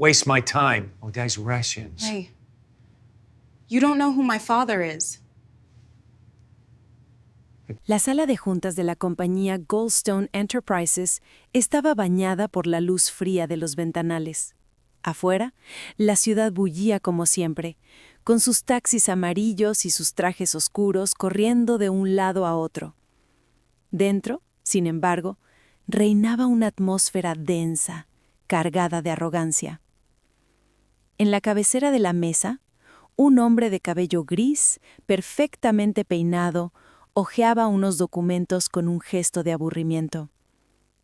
waste my time. Oh, digressions. Hey, you don't know who my father is. La sala de juntas de la compañía Goldstone Enterprises estaba bañada por la luz fría de los ventanales. Afuera, la ciudad bullía como siempre, con sus taxis amarillos y sus trajes oscuros corriendo de un lado a otro. Dentro, sin embargo, reinaba una atmósfera densa, cargada de arrogancia. En la cabecera de la mesa, un hombre de cabello gris, perfectamente peinado, hojeaba unos documentos con un gesto de aburrimiento.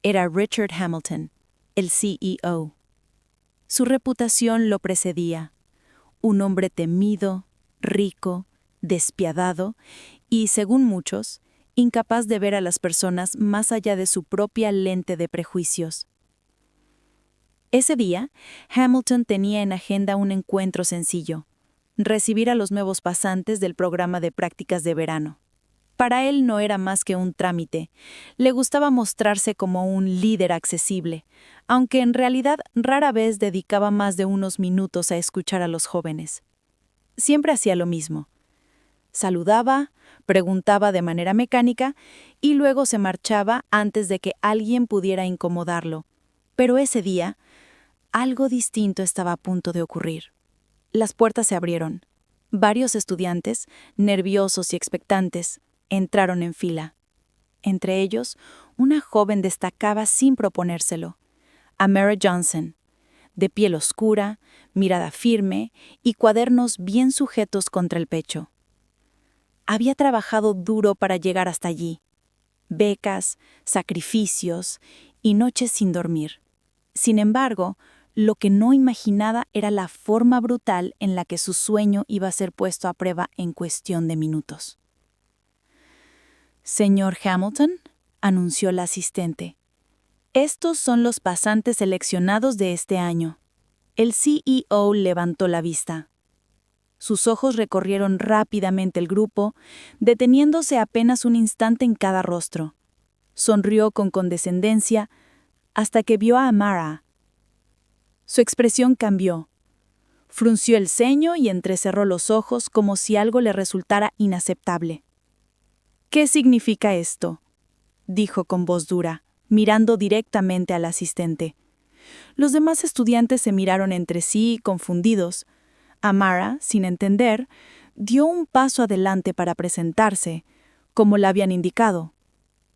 Era Richard Hamilton, el CEO. Su reputación lo precedía. Un hombre temido, rico, despiadado y, según muchos, incapaz de ver a las personas más allá de su propia lente de prejuicios. Ese día, Hamilton tenía en agenda un encuentro sencillo: recibir a los nuevos pasantes del programa de prácticas de verano. Para él no era más que un trámite. Le gustaba mostrarse como un líder accesible, aunque en realidad rara vez dedicaba más de unos minutos a escuchar a los jóvenes. Siempre hacía lo mismo. Saludaba, preguntaba de manera mecánica y luego se marchaba antes de que alguien pudiera incomodarlo. Pero ese día, algo distinto estaba a punto de ocurrir. Las puertas se abrieron. Varios estudiantes, nerviosos y expectantes, entraron en fila. Entre ellos, una joven destacaba sin proponérselo: Amara Johnson, de piel oscura, mirada firme y cuadernos bien sujetos contra el pecho. Había trabajado duro para llegar hasta allí. Becas, sacrificios y noches sin dormir. Sin embargo, lo que no imaginaba era la forma brutal en la que su sueño iba a ser puesto a prueba en cuestión de minutos. «Señor Hamilton», anunció la asistente, «estos son los pasantes seleccionados de este año». El CEO levantó la vista. Sus ojos recorrieron rápidamente el grupo, deteniéndose apenas un instante en cada rostro. Sonrió con condescendencia hasta que vio a Amara. Su expresión cambió. Frunció el ceño y entrecerró los ojos como si algo le resultara inaceptable. «¿Qué significa esto?», dijo con voz dura, mirando directamente al asistente. Los demás estudiantes se miraron entre sí, confundidos. Amara, sin entender, dio un paso adelante para presentarse, como la habían indicado.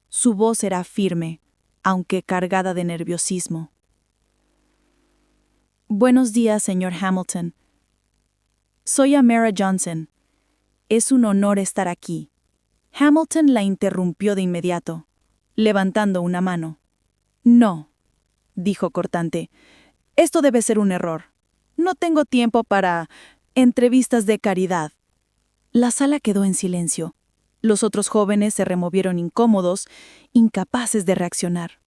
Su voz era firme, aunque cargada de nerviosismo. «Buenos días, señor Hamilton. Soy Amara Johnson. Es un honor estar aquí». Hamilton la interrumpió de inmediato, levantando una mano. «No», dijo cortante, «esto debe ser un error. No tengo tiempo para entrevistas de caridad». La sala quedó en silencio. Los otros jóvenes se removieron incómodos, incapaces de reaccionar.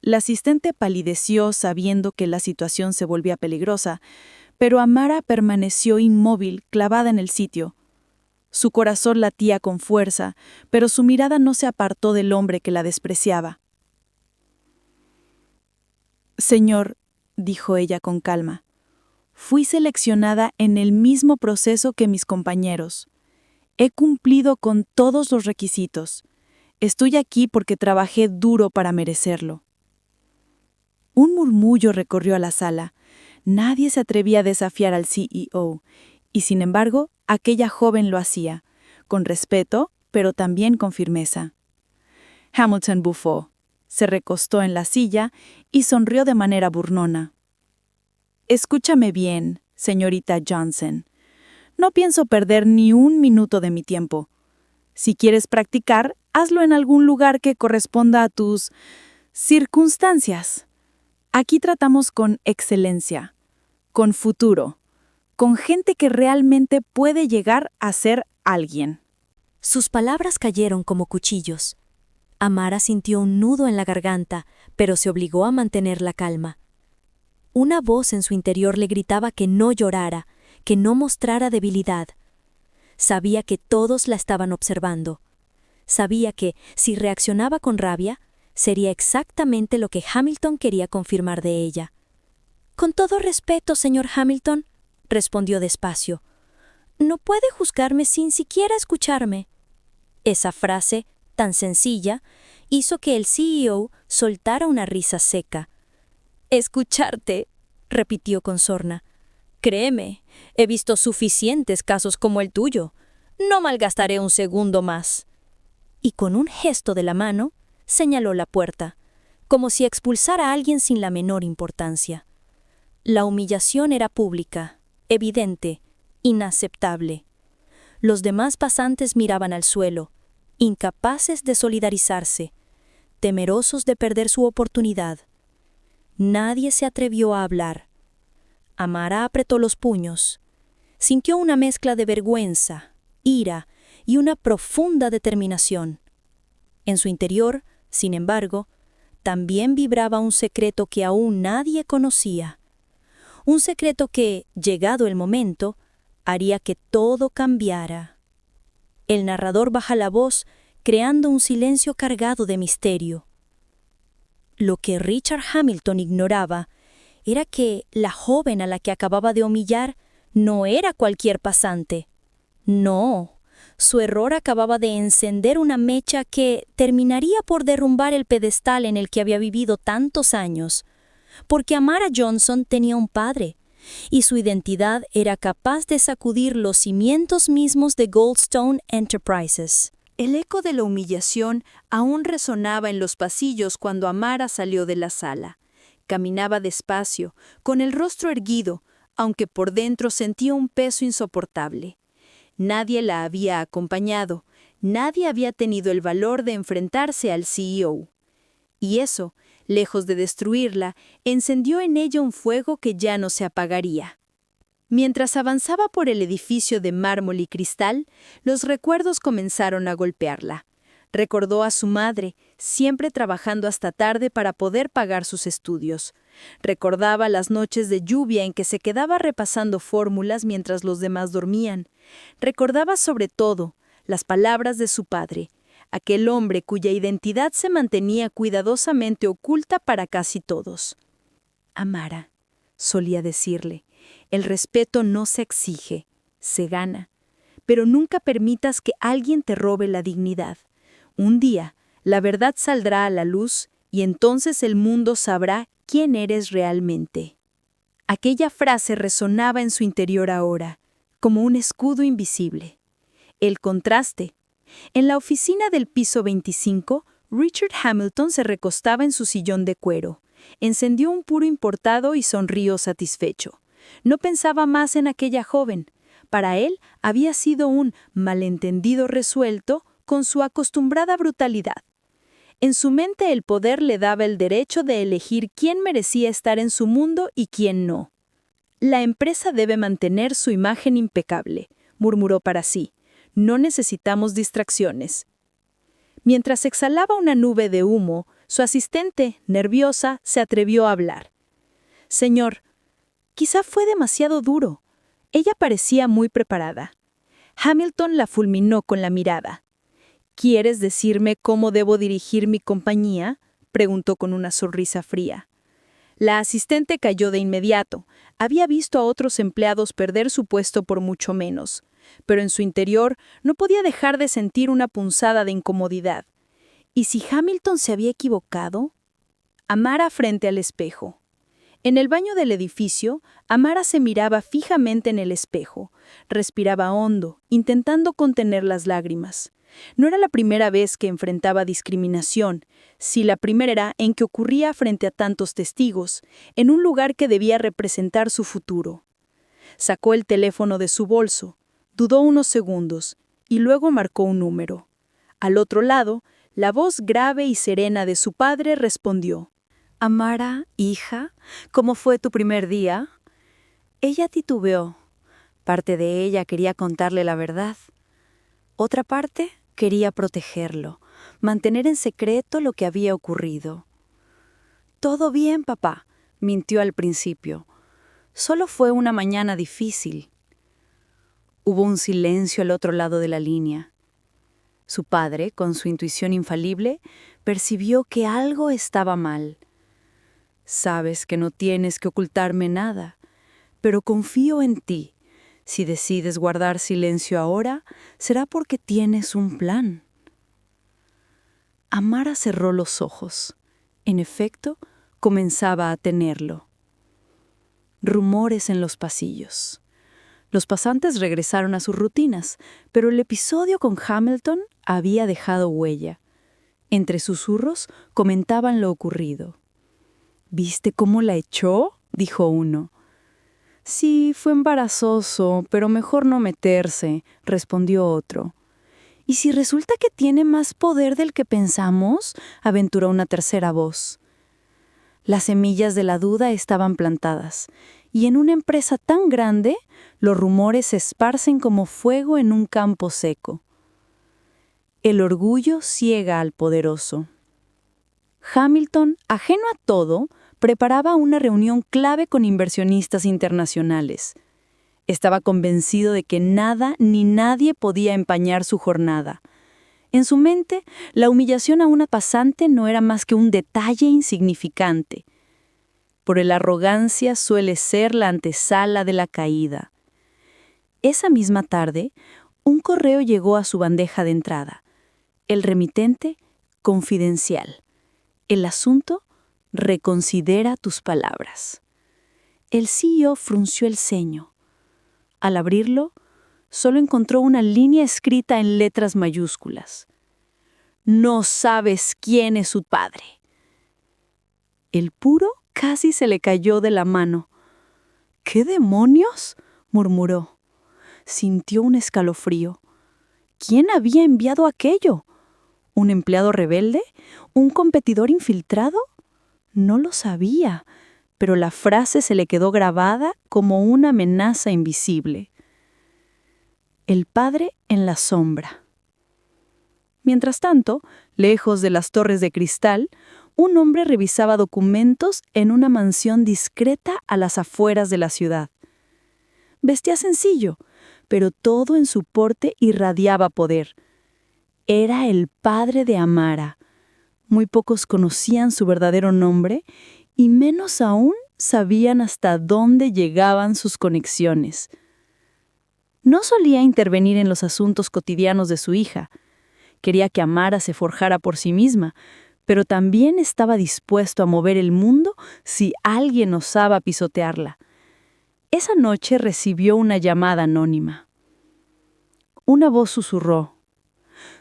La asistente palideció sabiendo que la situación se volvía peligrosa, pero Amara permaneció inmóvil, clavada en el sitio. Su corazón latía con fuerza, pero su mirada no se apartó del hombre que la despreciaba. «Señor», dijo ella con calma, «fui seleccionada en el mismo proceso que mis compañeros. He cumplido con todos los requisitos. Estoy aquí porque trabajé duro para merecerlo». Un murmullo recorrió a la sala. Nadie se atrevía a desafiar al CEO, y sin embargo, aquella joven lo hacía, con respeto, pero también con firmeza. Hamilton bufó, se recostó en la silla y sonrió de manera burlona. «Escúchame bien, señorita Johnson. No pienso perder ni un minuto de mi tiempo. Si quieres practicar, hazlo en algún lugar que corresponda a tus circunstancias. Aquí tratamos con excelencia, con futuro, con gente que realmente puede llegar a ser alguien». Sus palabras cayeron como cuchillos. Amara sintió un nudo en la garganta, pero se obligó a mantener la calma. Una voz en su interior le gritaba que no llorara, que no mostrara debilidad. Sabía que todos la estaban observando. Sabía que, si reaccionaba con rabia, sería exactamente lo que Hamilton quería confirmar de ella. Con todo respeto, señor Hamilton, respondió despacio. No puede juzgarme sin siquiera escucharme. Esa frase, tan sencilla, hizo que el CEO soltara una risa seca. «Escucharte», repitió con sorna. «Créeme, he visto suficientes casos como el tuyo. No malgastaré un segundo más». Y con un gesto de la mano, señaló la puerta, como si expulsara a alguien sin la menor importancia. La humillación era pública, evidente, inaceptable. Los demás pasantes miraban al suelo, incapaces de solidarizarse, temerosos de perder su oportunidad. Nadie se atrevió a hablar. Amara apretó los puños. Sintió una mezcla de vergüenza, ira y una profunda determinación. En su interior, sin embargo, también vibraba un secreto que aún nadie conocía. Un secreto que, llegado el momento, haría que todo cambiara. El narrador baja la voz, creando un silencio cargado de misterio. Lo que Richard Hamilton ignoraba era que la joven a la que acababa de humillar no era cualquier pasante. No, su error acababa de encender una mecha que terminaría por derrumbar el pedestal en el que había vivido tantos años, porque Amara Johnson tenía un padre, y su identidad era capaz de sacudir los cimientos mismos de Goldstone Enterprises. El eco de la humillación aún resonaba en los pasillos cuando Amara salió de la sala. Caminaba despacio, con el rostro erguido, aunque por dentro sentía un peso insoportable. Nadie la había acompañado, nadie había tenido el valor de enfrentarse al CEO. Y eso, lejos de destruirla, encendió en ella un fuego que ya no se apagaría. Mientras avanzaba por el edificio de mármol y cristal, los recuerdos comenzaron a golpearla. Recordó a su madre, siempre trabajando hasta tarde para poder pagar sus estudios. Recordaba las noches de lluvia en que se quedaba repasando fórmulas mientras los demás dormían. Recordaba sobre todo las palabras de su padre, aquel hombre cuya identidad se mantenía cuidadosamente oculta para casi todos. «Amara», solía decirle, «el respeto no se exige, se gana, pero nunca permitas que alguien te robe la dignidad. Un día, la verdad saldrá a la luz y entonces el mundo sabrá quién eres realmente». Aquella frase resonaba en su interior ahora, como un escudo invisible. El contraste. En la oficina del piso 25, Richard Hamilton se recostaba en su sillón de cuero. Encendió un puro importado y sonrió satisfecho. No pensaba más en aquella joven. Para él había sido un malentendido resuelto con su acostumbrada brutalidad. En su mente el poder le daba el derecho de elegir quién merecía estar en su mundo y quién no. «La empresa debe mantener su imagen impecable», murmuró para sí. «No necesitamos distracciones». Mientras exhalaba una nube de humo, su asistente, nerviosa, se atrevió a hablar. «Señor, quizá fue demasiado duro». Ella parecía muy preparada. Hamilton la fulminó con la mirada. «¿Quieres decirme cómo debo dirigir mi compañía?», preguntó con una sonrisa fría. La asistente cayó de inmediato. Había visto a otros empleados perder su puesto por mucho menos, pero en su interior no podía dejar de sentir una punzada de incomodidad. ¿Y si Hamilton se había equivocado? Amara frente al espejo. En el baño del edificio, Amara se miraba fijamente en el espejo. Respiraba hondo, intentando contener las lágrimas. No era la primera vez que enfrentaba discriminación, sí la primera en que ocurría frente a tantos testigos, en un lugar que debía representar su futuro. Sacó el teléfono de su bolso, dudó unos segundos y luego marcó un número. Al otro lado, la voz grave y serena de su padre respondió. «Amara, hija, ¿cómo fue tu primer día?» Ella titubeó. Parte de ella quería contarle la verdad. Otra parte quería protegerlo, mantener en secreto lo que había ocurrido. «Todo bien, papá», mintió al principio. «Solo fue una mañana difícil». Hubo un silencio al otro lado de la línea. Su padre, con su intuición infalible, percibió que algo estaba mal. Sabes que no tienes que ocultarme nada, pero confío en ti. Si decides guardar silencio ahora, será porque tienes un plan. Amara cerró los ojos. En efecto, comenzaba a tenerlo. Rumores en los pasillos. Los pasantes regresaron a sus rutinas, pero el episodio con Hamilton había dejado huella. Entre susurros comentaban lo ocurrido. ¿Viste cómo la echó?, dijo uno. Sí, fue embarazoso, pero mejor no meterse, respondió otro. ¿Y si resulta que tiene más poder del que pensamos?, aventuró una tercera voz. Las semillas de la duda estaban plantadas, y en una empresa tan grande, los rumores se esparcen como fuego en un campo seco. El orgullo ciega al poderoso. Hamilton, ajeno a todo, preparaba una reunión clave con inversionistas internacionales. Estaba convencido de que nada ni nadie podía empañar su jornada. En su mente, la humillación a una pasante no era más que un detalle insignificante. Por la arrogancia suele ser la antesala de la caída. Esa misma tarde, un correo llegó a su bandeja de entrada. El remitente, confidencial. El asunto, reconsidera tus palabras. El CEO frunció el ceño. Al abrirlo, solo encontró una línea escrita en letras mayúsculas. No sabes quién es su padre. El puro casi se le cayó de la mano. ¿Qué demonios?, murmuró. Sintió un escalofrío. ¿Quién había enviado aquello? ¿Un empleado rebelde? ¿Un competidor infiltrado? No lo sabía, pero la frase se le quedó grabada como una amenaza invisible. El padre en la sombra. Mientras tanto, lejos de las torres de cristal, un hombre revisaba documentos en una mansión discreta a las afueras de la ciudad. Vestía sencillo, pero todo en su porte irradiaba poder. Era el padre de Amara. Muy pocos conocían su verdadero nombre y menos aún sabían hasta dónde llegaban sus conexiones. No solía intervenir en los asuntos cotidianos de su hija. Quería que Amara se forjara por sí misma, pero también estaba dispuesto a mover el mundo si alguien osaba pisotearla. Esa noche recibió una llamada anónima. Una voz susurró.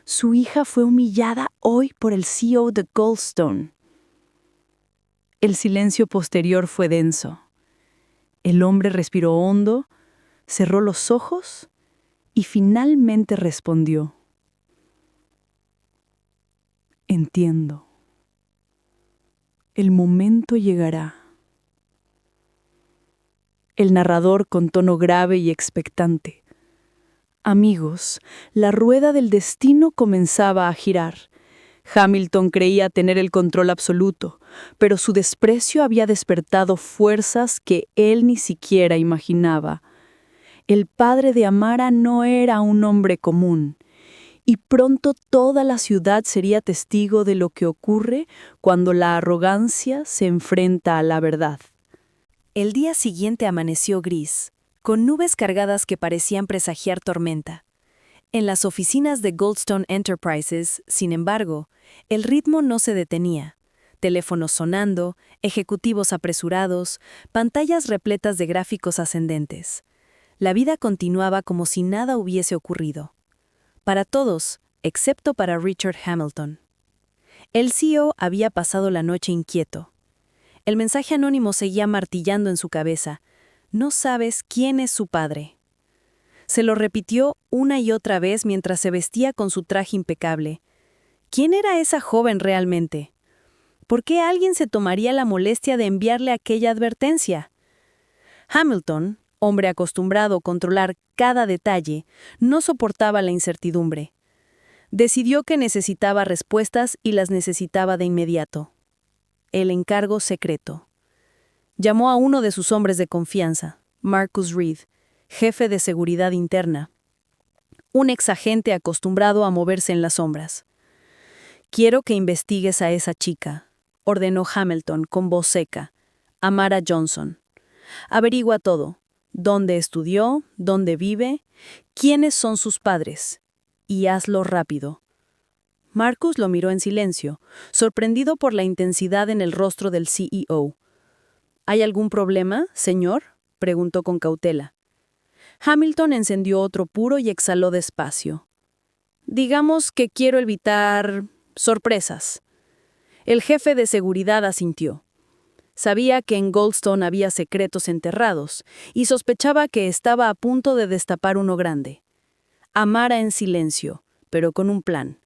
Su hija fue humillada hoy por el CEO de Goldstone. El silencio posterior fue denso. El hombre respiró hondo, cerró los ojos y finalmente respondió. Entiendo. El momento llegará. El narrador con tono grave y expectante. Amigos, la rueda del destino comenzaba a girar. Hamilton creía tener el control absoluto, pero su desprecio había despertado fuerzas que él ni siquiera imaginaba. El padre de Amara no era un hombre común, y pronto toda la ciudad sería testigo de lo que ocurre cuando la arrogancia se enfrenta a la verdad. El día siguiente amaneció gris, con nubes cargadas que parecían presagiar tormenta. En las oficinas de Goldstone Enterprises, sin embargo, el ritmo no se detenía. Teléfonos sonando, ejecutivos apresurados, pantallas repletas de gráficos ascendentes. La vida continuaba como si nada hubiese ocurrido. Para todos, excepto para Richard Hamilton. El CEO había pasado la noche inquieto. El mensaje anónimo seguía martillando en su cabeza. No sabes quién es su padre. Se lo repitió una y otra vez mientras se vestía con su traje impecable. ¿Quién era esa joven realmente? ¿Por qué alguien se tomaría la molestia de enviarle aquella advertencia? Hamilton, hombre acostumbrado a controlar cada detalle, no soportaba la incertidumbre. Decidió que necesitaba respuestas y las necesitaba de inmediato. El encargo secreto. Llamó a uno de sus hombres de confianza, Marcus Reed, jefe de seguridad interna. Un exagente acostumbrado a moverse en las sombras. «Quiero que investigues a esa chica», ordenó Hamilton con voz seca. Amara Johnson. Averigua todo. ¿Dónde estudió? ¿Dónde vive? ¿Quiénes son sus padres? Y hazlo rápido. Marcus lo miró en silencio, sorprendido por la intensidad en el rostro del CEO. ¿Hay algún problema, señor?, preguntó con cautela. Hamilton encendió otro puro y exhaló despacio. Digamos que quiero evitar sorpresas. El jefe de seguridad asintió. Sabía que en Goldstone había secretos enterrados y sospechaba que estaba a punto de destapar uno grande. Amara en silencio, pero con un plan.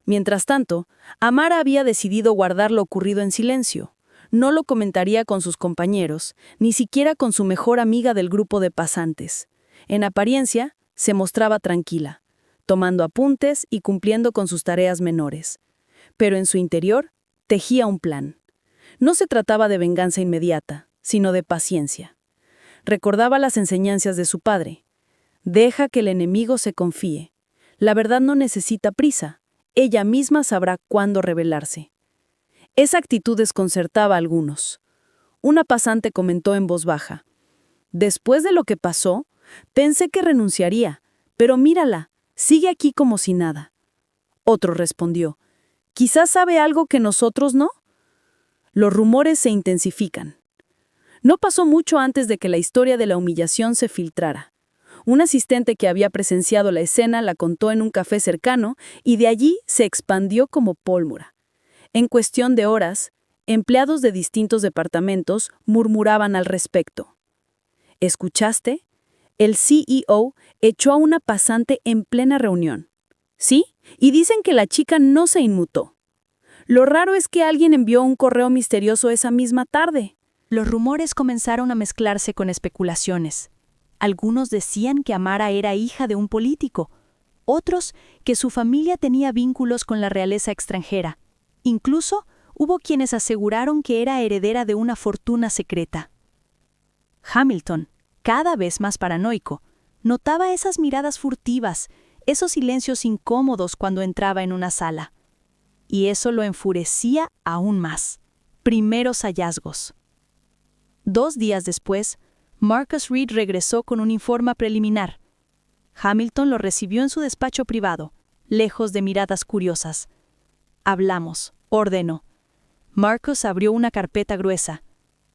Mientras tanto, Amara había decidido guardar lo ocurrido en silencio. No lo comentaría con sus compañeros, ni siquiera con su mejor amiga del grupo de pasantes. En apariencia, se mostraba tranquila, tomando apuntes y cumpliendo con sus tareas menores. Pero en su interior, tejía un plan. No se trataba de venganza inmediata, sino de paciencia. Recordaba las enseñanzas de su padre. Deja que el enemigo se confíe. La verdad no necesita prisa. Ella misma sabrá cuándo rebelarse. Esa actitud desconcertaba a algunos. Una pasante comentó en voz baja: «Después de lo que pasó, pensé que renunciaría, pero mírala, sigue aquí como si nada». Otro respondió: «Quizás sabe algo que nosotros no». Los rumores se intensifican. No pasó mucho antes de que la historia de la humillación se filtrara. Un asistente que había presenciado la escena la contó en un café cercano y de allí se expandió como pólvora. En cuestión de horas, empleados de distintos departamentos murmuraban al respecto. ¿Escuchaste? El CEO echó a una pasante en plena reunión. ¿Sí? Y dicen que la chica no se inmutó. Lo raro es que alguien envió un correo misterioso esa misma tarde. Los rumores comenzaron a mezclarse con especulaciones. Algunos decían que Amara era hija de un político, otros que su familia tenía vínculos con la realeza extranjera. Incluso hubo quienes aseguraron que era heredera de una fortuna secreta. Hamilton, cada vez más paranoico, notaba esas miradas furtivas, esos silencios incómodos cuando entraba en una sala. Y eso lo enfurecía aún más. Primeros hallazgos. 2 días después, Marcus Reed regresó con un informe preliminar. Hamilton lo recibió en su despacho privado, lejos de miradas curiosas. Hablamos, ordenó. Marcus abrió una carpeta gruesa.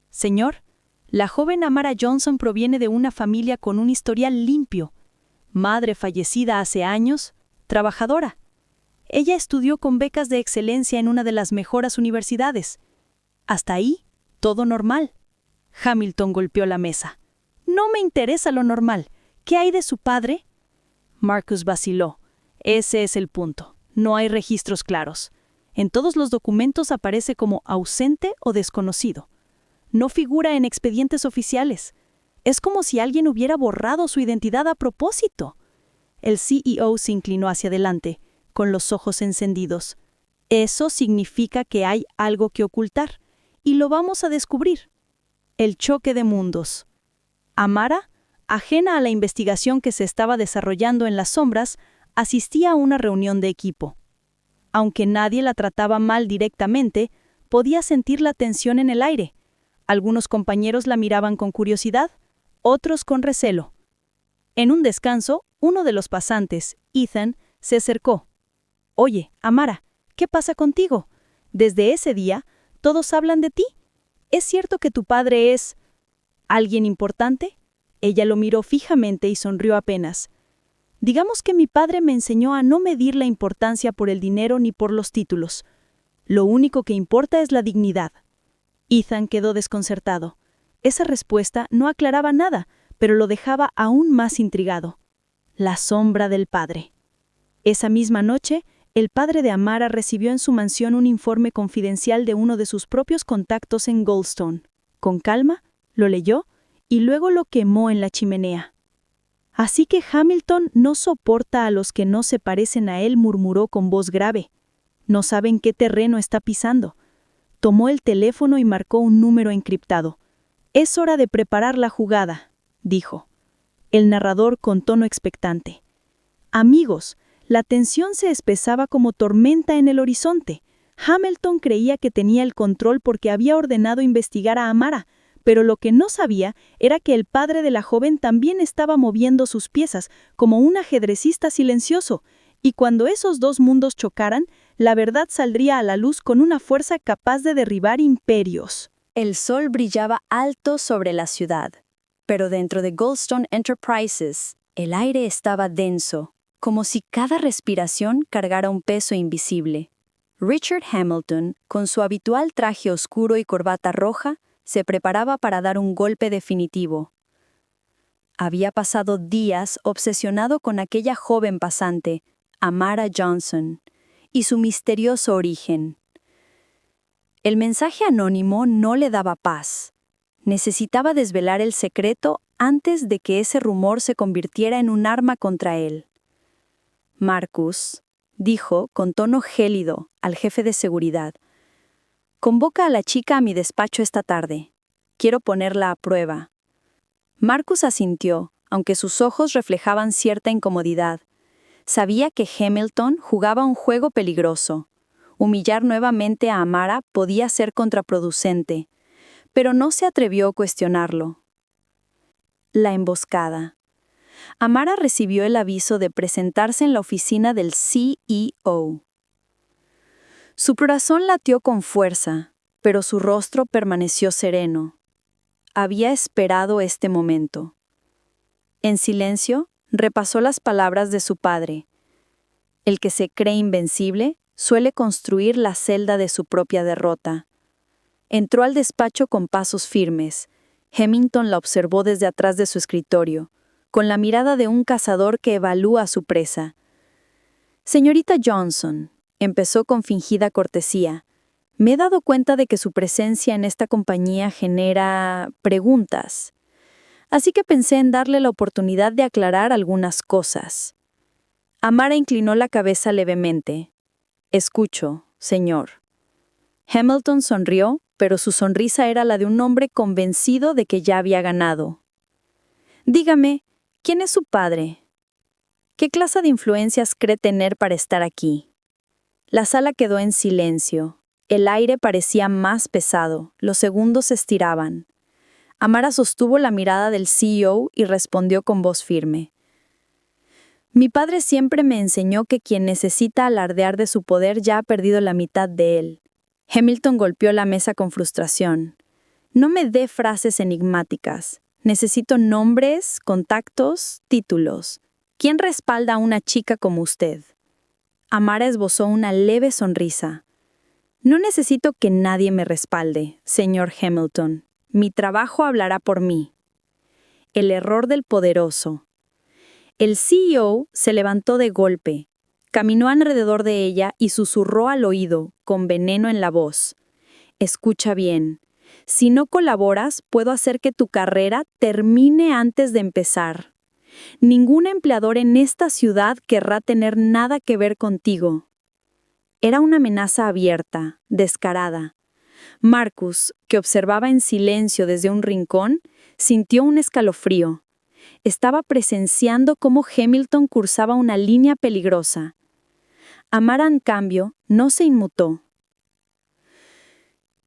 Señor, la joven Amara Johnson proviene de una familia con un historial limpio. Madre fallecida hace años, trabajadora. Ella estudió con becas de excelencia en una de las mejores universidades. Hasta ahí, todo normal. Hamilton golpeó la mesa. No me interesa lo normal. ¿Qué hay de su padre? Marcus vaciló. Ese es el punto. No hay registros claros. En todos los documentos aparece como ausente o desconocido. No figura en expedientes oficiales. Es como si alguien hubiera borrado su identidad a propósito. El CEO se inclinó hacia adelante, con los ojos encendidos. Eso significa que hay algo que ocultar, y lo vamos a descubrir. El choque de mundos. Amara, ajena a la investigación que se estaba desarrollando en las sombras, asistía a una reunión de equipo. Aunque nadie la trataba mal directamente, podía sentir la tensión en el aire. Algunos compañeros la miraban con curiosidad, otros con recelo. En un descanso, uno de los pasantes, Ethan, se acercó. «Oye, Amara, ¿qué pasa contigo? Desde ese día, todos hablan de ti. ¿Es cierto que tu padre es alguien importante?» Ella lo miró fijamente y sonrió apenas. «Digamos que mi padre me enseñó a no medir la importancia por el dinero ni por los títulos. Lo único que importa es la dignidad». Ethan quedó desconcertado. Esa respuesta no aclaraba nada, pero lo dejaba aún más intrigado. La sombra del padre. Esa misma noche, el padre de Amara recibió en su mansión un informe confidencial de uno de sus propios contactos en Goldstone. Con calma, lo leyó y luego lo quemó en la chimenea. «Así que Hamilton no soporta a los que no se parecen a él», murmuró con voz grave. «No saben qué terreno está pisando». Tomó el teléfono y marcó un número encriptado. «Es hora de preparar la jugada», dijo. El narrador con tono expectante. «Amigos, la tensión se espesaba como tormenta en el horizonte. Hamilton creía que tenía el control porque había ordenado investigar a Amara, pero lo que no sabía era que el padre de la joven también estaba moviendo sus piezas como un ajedrecista silencioso, y cuando esos dos mundos chocaran, la verdad saldría a la luz con una fuerza capaz de derribar imperios. El sol brillaba alto sobre la ciudad, pero dentro de Goldstone Enterprises, el aire estaba denso, como si cada respiración cargara un peso invisible. Richard Hamilton, con su habitual traje oscuro y corbata roja, se preparaba para dar un golpe definitivo. Había pasado días obsesionado con aquella joven pasante, Amara Johnson, y su misterioso origen. El mensaje anónimo no le daba paz. Necesitaba desvelar el secreto antes de que ese rumor se convirtiera en un arma contra él. Marcus dijo con tono gélido al jefe de seguridad: «Convoca a la chica a mi despacho esta tarde. Quiero ponerla a prueba». Marcus asintió, aunque sus ojos reflejaban cierta incomodidad. Sabía que Hamilton jugaba un juego peligroso. Humillar nuevamente a Amara podía ser contraproducente, pero no se atrevió a cuestionarlo. La emboscada. Amara recibió el aviso de presentarse en la oficina del CEO. Su corazón latió con fuerza, pero su rostro permaneció sereno. Había esperado este momento. En silencio, repasó las palabras de su padre. El que se cree invencible suele construir la celda de su propia derrota. Entró al despacho con pasos firmes. Hamilton la observó desde atrás de su escritorio, con la mirada de un cazador que evalúa a su presa. «Señorita Johnson», empezó con fingida cortesía, «me he dado cuenta de que su presencia en esta compañía genera preguntas. Así que pensé en darle la oportunidad de aclarar algunas cosas». Amara inclinó la cabeza levemente. «Escucho, señor». Hamilton sonrió, pero su sonrisa era la de un hombre convencido de que ya había ganado. «Dígame, ¿quién es su padre? ¿Qué clase de influencias cree tener para estar aquí?» La sala quedó en silencio. El aire parecía más pesado, los segundos se estiraban. Amara sostuvo la mirada del CEO y respondió con voz firme. «Mi padre siempre me enseñó que quien necesita alardear de su poder ya ha perdido la mitad de él». Hamilton golpeó la mesa con frustración. «No me dé frases enigmáticas. Necesito nombres, contactos, títulos. ¿Quién respalda a una chica como usted?» Amara esbozó una leve sonrisa. «No necesito que nadie me respalde, señor Hamilton. Mi trabajo hablará por mí». El error del poderoso. El CEO se levantó de golpe, caminó alrededor de ella y susurró al oído, con veneno en la voz. «Escucha bien. Si no colaboras, puedo hacer que tu carrera termine antes de empezar. Ningún empleador en esta ciudad querrá tener nada que ver contigo». Era una amenaza abierta, descarada. Marcus, que observaba en silencio desde un rincón, sintió un escalofrío. Estaba presenciando cómo Hamilton cursaba una línea peligrosa. Amara, en cambio, no se inmutó.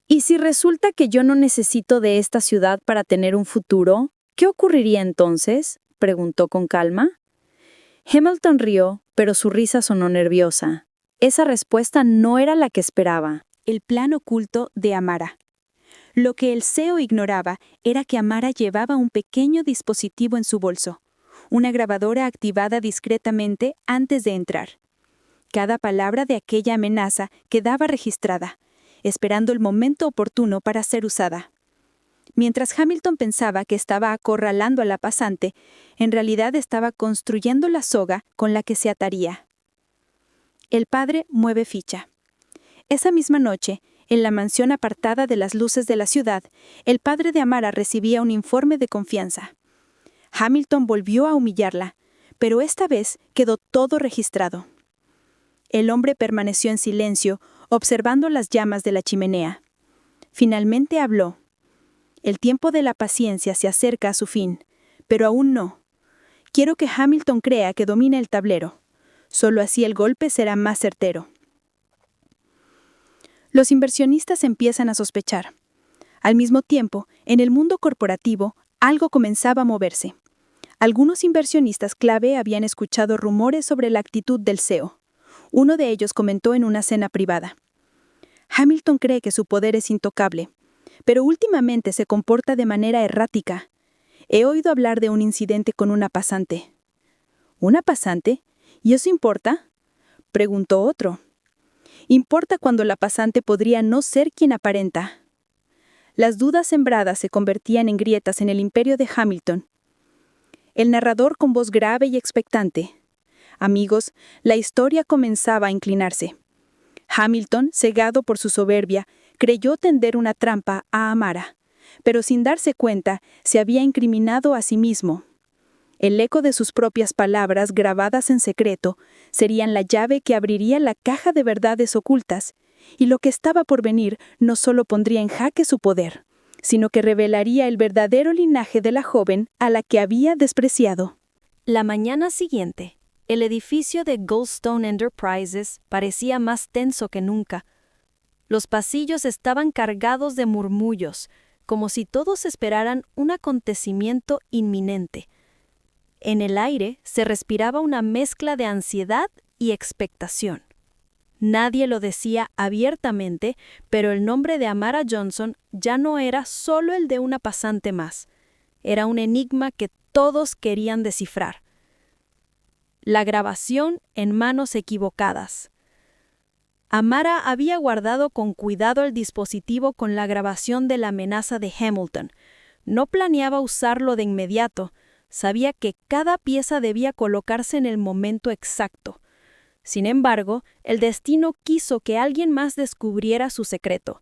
«¿Y si resulta que yo no necesito de esta ciudad para tener un futuro? ¿Qué ocurriría entonces?», preguntó con calma. Hamilton rió, pero su risa sonó nerviosa. Esa respuesta no era la que esperaba. El plan oculto de Amara. Lo que el CEO ignoraba era que Amara llevaba un pequeño dispositivo en su bolso, una grabadora activada discretamente antes de entrar. Cada palabra de aquella amenaza quedaba registrada, esperando el momento oportuno para ser usada. Mientras Hamilton pensaba que estaba acorralando a la pasante, en realidad estaba construyendo la soga con la que se ataría. El padre mueve ficha. Esa misma noche, en la mansión apartada de las luces de la ciudad, el padre de Amara recibía un informe de confianza. Hamilton volvió a humillarla, pero esta vez quedó todo registrado. El hombre permaneció en silencio, observando las llamas de la chimenea. Finalmente habló. «El tiempo de la paciencia se acerca a su fin, pero aún no. Quiero que Hamilton crea que domina el tablero. Solo así el golpe será más certero». Los inversionistas empiezan a sospechar. Al mismo tiempo, en el mundo corporativo, algo comenzaba a moverse. Algunos inversionistas clave habían escuchado rumores sobre la actitud del CEO. Uno de ellos comentó en una cena privada: Hamilton cree que su poder es intocable, pero últimamente se comporta de manera errática. He oído hablar de un incidente con una pasante. ¿Una pasante? ¿Y eso importa?, preguntó otro. Importa cuando la pasante podría no ser quien aparenta. Las dudas sembradas se convertían en grietas en el imperio de Hamilton. El narrador con voz grave y expectante. Amigos, la historia comenzaba a inclinarse. Hamilton, cegado por su soberbia, creyó tender una trampa a Amara, pero sin darse cuenta, se había incriminado a sí mismo. El eco de sus propias palabras grabadas en secreto serían la llave que abriría la caja de verdades ocultas, y lo que estaba por venir no solo pondría en jaque su poder, sino que revelaría el verdadero linaje de la joven a la que había despreciado. La mañana siguiente, el edificio de Goldstone Enterprises parecía más tenso que nunca. Los pasillos estaban cargados de murmullos, como si todos esperaran un acontecimiento inminente. En el aire se respiraba una mezcla de ansiedad y expectación. Nadie lo decía abiertamente, pero el nombre de Amara Johnson ya no era solo el de una pasante más. Era un enigma que todos querían descifrar. La grabación en manos equivocadas. Amara había guardado con cuidado el dispositivo con la grabación de la amenaza de Hamilton. No planeaba usarlo de inmediato. Sabía que cada pieza debía colocarse en el momento exacto. Sin embargo, el destino quiso que alguien más descubriera su secreto.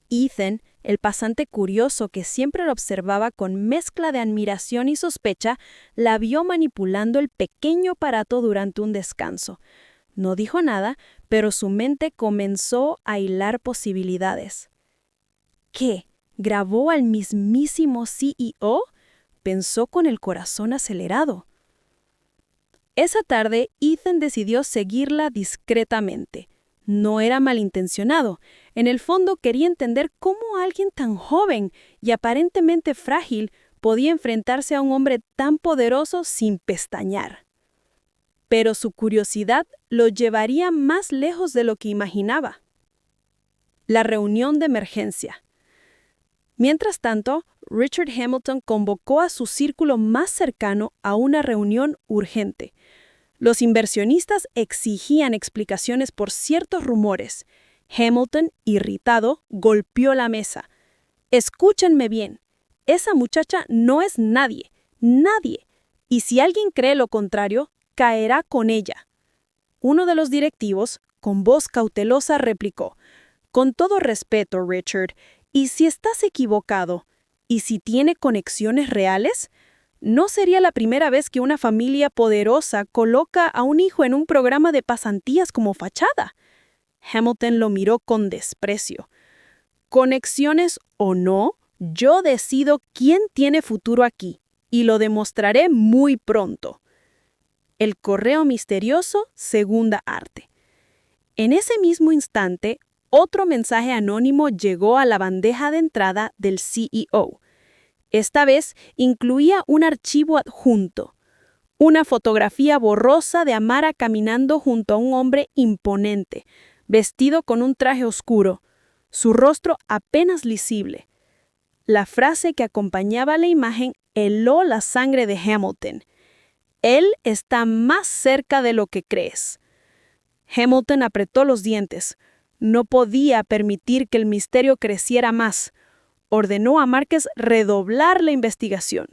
Ethan, el pasante curioso que siempre lo observaba con mezcla de admiración y sospecha, la vio manipulando el pequeño aparato durante un descanso. No dijo nada, pero su mente comenzó a hilar posibilidades. ¿Qué? ¿Grabó al mismísimo CEO? Pensó con el corazón acelerado. Esa tarde, Ethan decidió seguirla discretamente. No era malintencionado. En el fondo quería entender cómo alguien tan joven y aparentemente frágil podía enfrentarse a un hombre tan poderoso sin pestañear. Pero su curiosidad lo llevaría más lejos de lo que imaginaba. La reunión de emergencia. Mientras tanto, Richard Hamilton convocó a su círculo más cercano a una reunión urgente. Los inversionistas exigían explicaciones por ciertos rumores. Hamilton, irritado, golpeó la mesa. «Escúchenme bien. Esa muchacha no es nadie. Nadie. Y si alguien cree lo contrario, caerá con ella». Uno de los directivos, con voz cautelosa, replicó: «Con todo respeto, Richard, ¿y si estás equivocado? ¿Y si tiene conexiones reales? No sería la primera vez que una familia poderosa coloca a un hijo en un programa de pasantías como fachada». Hamilton lo miró con desprecio. «Conexiones o no, yo decido quién tiene futuro aquí, y lo demostraré muy pronto». El correo misterioso, segunda arte. En ese mismo instante, otro mensaje anónimo llegó a la bandeja de entrada del CEO. Esta vez incluía un archivo adjunto, una fotografía borrosa de Amara caminando junto a un hombre imponente, vestido con un traje oscuro, su rostro apenas lisible. La frase que acompañaba la imagen heló la sangre de Hamilton. «Él está más cerca de lo que crees». Hamilton apretó los dientes. No podía permitir que el misterio creciera más. Ordenó a Márquez redoblar la investigación.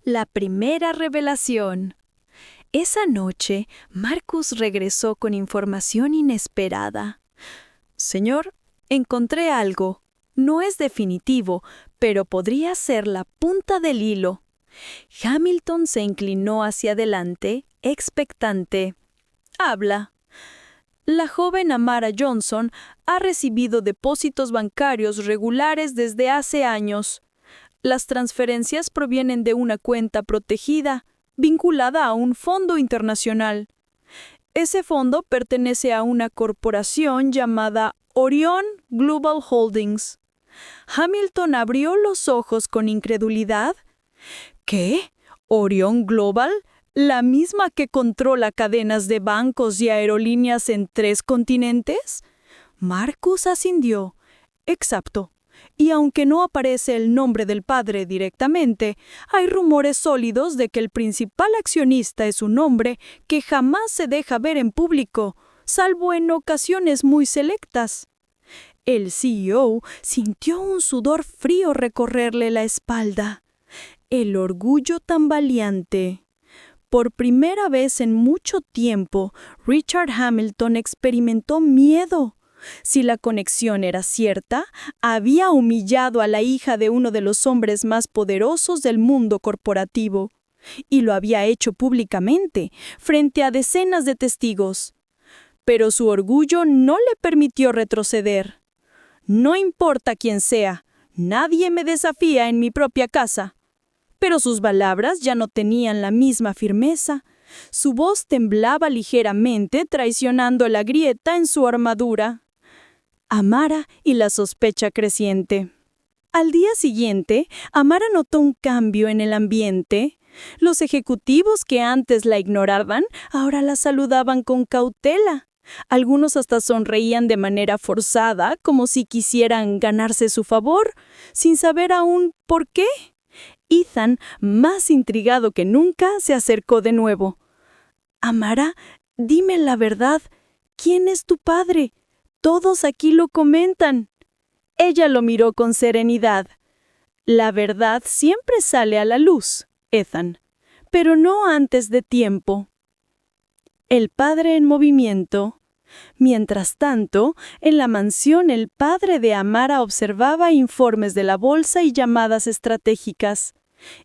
La primera revelación. Esa noche, Marcus regresó con información inesperada. «Señor, encontré algo. No es definitivo, pero podría ser la punta del hilo». Hamilton se inclinó hacia adelante, expectante. «Habla». La joven Amara Johnson ha recibido depósitos bancarios regulares desde hace años. Las transferencias provienen de una cuenta protegida, vinculada a un fondo internacional. Ese fondo pertenece a una corporación llamada Orion Global Holdings. Hamilton abrió los ojos con incredulidad. ¿Qué? ¿Orion Global? ¿La misma que controla cadenas de bancos y aerolíneas en 3 continentes? Marcus asintió. Exacto. Y aunque no aparece el nombre del padre directamente, hay rumores sólidos de que el principal accionista es un hombre que jamás se deja ver en público, salvo en ocasiones muy selectas. El CEO sintió un sudor frío recorrerle la espalda. El orgullo tambaleante. Por primera vez en mucho tiempo, Richard Hamilton experimentó miedo. Si la conexión era cierta, había humillado a la hija de uno de los hombres más poderosos del mundo corporativo. Y lo había hecho públicamente, frente a decenas de testigos. Pero su orgullo no le permitió retroceder. No importa quién sea, nadie me desafía en mi propia casa. Pero sus palabras ya no tenían la misma firmeza. Su voz temblaba ligeramente, traicionando la grieta en su armadura. Amara y la sospecha creciente. Al día siguiente, Amara notó un cambio en el ambiente. Los ejecutivos que antes la ignoraban, ahora la saludaban con cautela. Algunos hasta sonreían de manera forzada, como si quisieran ganarse su favor, sin saber aún por qué. Ethan, más intrigado que nunca, se acercó de nuevo. «Amara, dime la verdad. ¿Quién es tu padre? Todos aquí lo comentan». Ella lo miró con serenidad. «La verdad siempre sale a la luz, Ethan, pero no antes de tiempo». El padre en movimiento. Mientras tanto, en la mansión el padre de Amara observaba informes de la bolsa y llamadas estratégicas.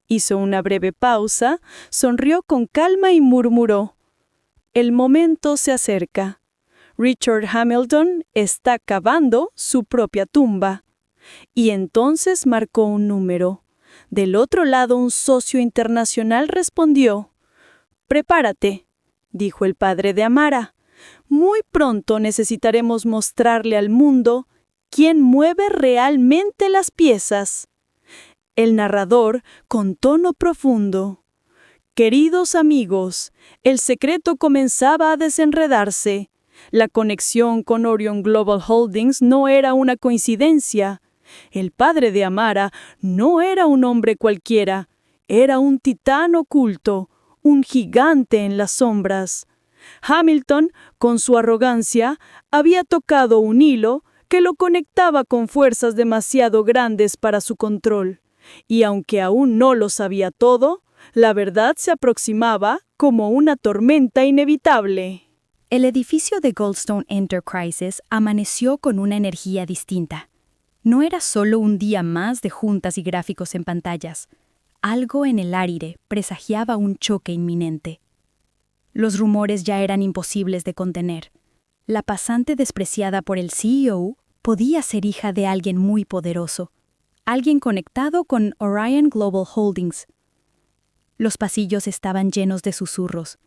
Hizo una breve pausa, sonrió con calma y murmuró: «El momento se acerca. Richard Hamilton está cavando su propia tumba». Y entonces marcó un número. Del otro lado un socio internacional respondió. «Prepárate», dijo el padre de Amara. «Muy pronto necesitaremos mostrarle al mundo quién mueve realmente las piezas». El narrador, con tono profundo: «Queridos amigos, el secreto comenzaba a desenredarse. La conexión con Orion Global Holdings no era una coincidencia. El padre de Amara no era un hombre cualquiera, era un titán oculto, un gigante en las sombras. Hamilton, con su arrogancia, había tocado un hilo que lo conectaba con fuerzas demasiado grandes para su control. Y aunque aún no lo sabía todo, la verdad se aproximaba como una tormenta inevitable». El edificio de Goldstone Enterprises amaneció con una energía distinta. No era solo un día más de juntas y gráficos en pantallas. Algo en el aire presagiaba un choque inminente. Los rumores ya eran imposibles de contener. La pasante despreciada por el CEO podía ser hija de alguien muy poderoso, alguien conectado con Orion Global Holdings. Los pasillos estaban llenos de susurros.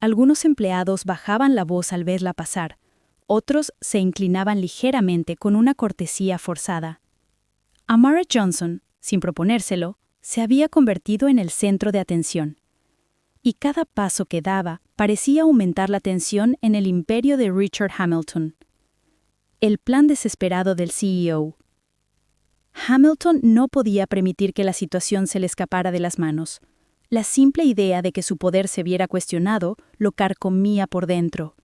Algunos empleados bajaban la voz al verla pasar, otros se inclinaban ligeramente con una cortesía forzada. Amara Johnson, sin proponérselo, se había convertido en el centro de atención. Y cada paso que daba parecía aumentar la tensión en el imperio de Richard Hamilton. El plan desesperado del CEO. Hamilton no podía permitir que la situación se le escapara de las manos. La simple idea de que su poder se viera cuestionado lo carcomía por dentro.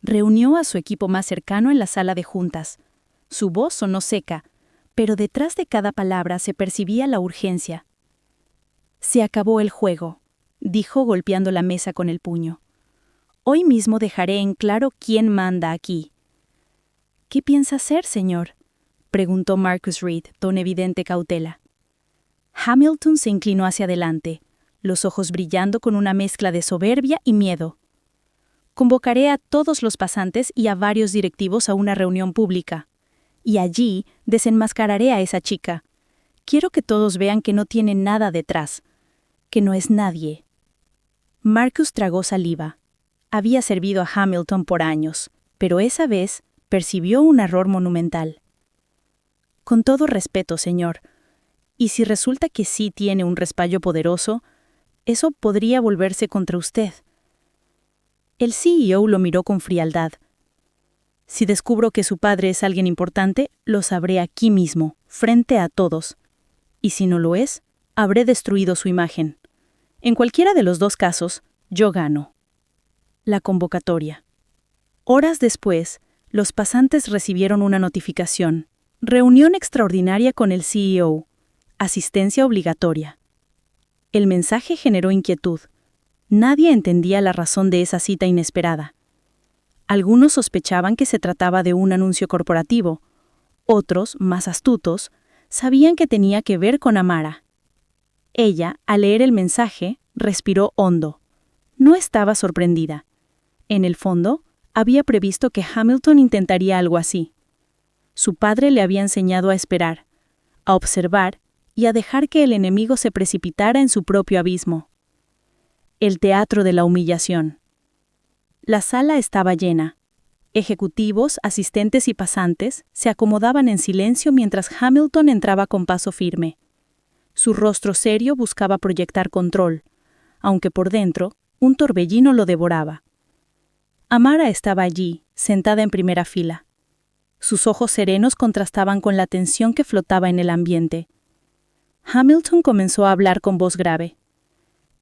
Reunió a su equipo más cercano en la sala de juntas. Su voz sonó seca, pero detrás de cada palabra se percibía la urgencia. «Se acabó el juego», dijo golpeando la mesa con el puño. «Hoy mismo dejaré en claro quién manda aquí». «¿Qué piensa hacer, señor?», preguntó Marcus Reed con evidente cautela. Hamilton se inclinó hacia adelante, los ojos brillando con una mezcla de soberbia y miedo. «Convocaré a todos los pasantes y a varios directivos a una reunión pública. Y allí desenmascararé a esa chica. Quiero que todos vean que no tiene nada detrás, que no es nadie». Marcus tragó saliva. Había servido a Hamilton por años, pero esa vez percibió un error monumental. Con todo respeto, señor, y si resulta que sí tiene un respaldo poderoso, eso podría volverse contra usted. El CEO lo miró con frialdad. Si descubro que su padre es alguien importante, lo sabré aquí mismo, frente a todos. Y si no lo es, habré destruido su imagen. En cualquiera de los dos casos, yo gano. La convocatoria. Horas después, los pasantes recibieron una notificación. Reunión extraordinaria con el CEO. Asistencia obligatoria. El mensaje generó inquietud. Nadie entendía la razón de esa cita inesperada. Algunos sospechaban que se trataba de un anuncio corporativo. Otros, más astutos, sabían que tenía que ver con Amara. Ella, al leer el mensaje, respiró hondo. No estaba sorprendida. En el fondo, había previsto que Hamilton intentaría algo así. Su padre le había enseñado a esperar, a observar y a dejar que el enemigo se precipitara en su propio abismo. El teatro de la humillación. La sala estaba llena. Ejecutivos, asistentes y pasantes se acomodaban en silencio mientras Hamilton entraba con paso firme. Su rostro serio buscaba proyectar control, aunque por dentro un torbellino lo devoraba. Amara estaba allí, sentada en primera fila. Sus ojos serenos contrastaban con la tensión que flotaba en el ambiente. Hamilton comenzó a hablar con voz grave.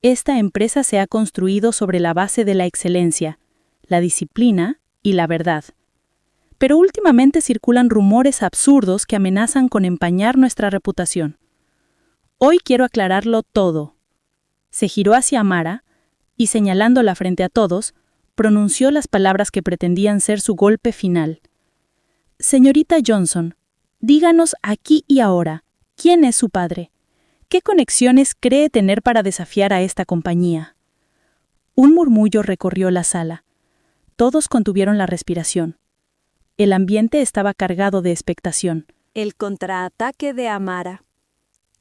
Esta empresa se ha construido sobre la base de la excelencia, la disciplina y la verdad. Pero últimamente circulan rumores absurdos que amenazan con empañar nuestra reputación. Hoy quiero aclararlo todo. Se giró hacia Amara y, señalándola frente a todos, pronunció las palabras que pretendían ser su golpe final. Señorita Johnson, díganos aquí y ahora, ¿quién es su padre? ¿Qué conexiones cree tener para desafiar a esta compañía? Un murmullo recorrió la sala. Todos contuvieron la respiración. El ambiente estaba cargado de expectación. El contraataque de Amara.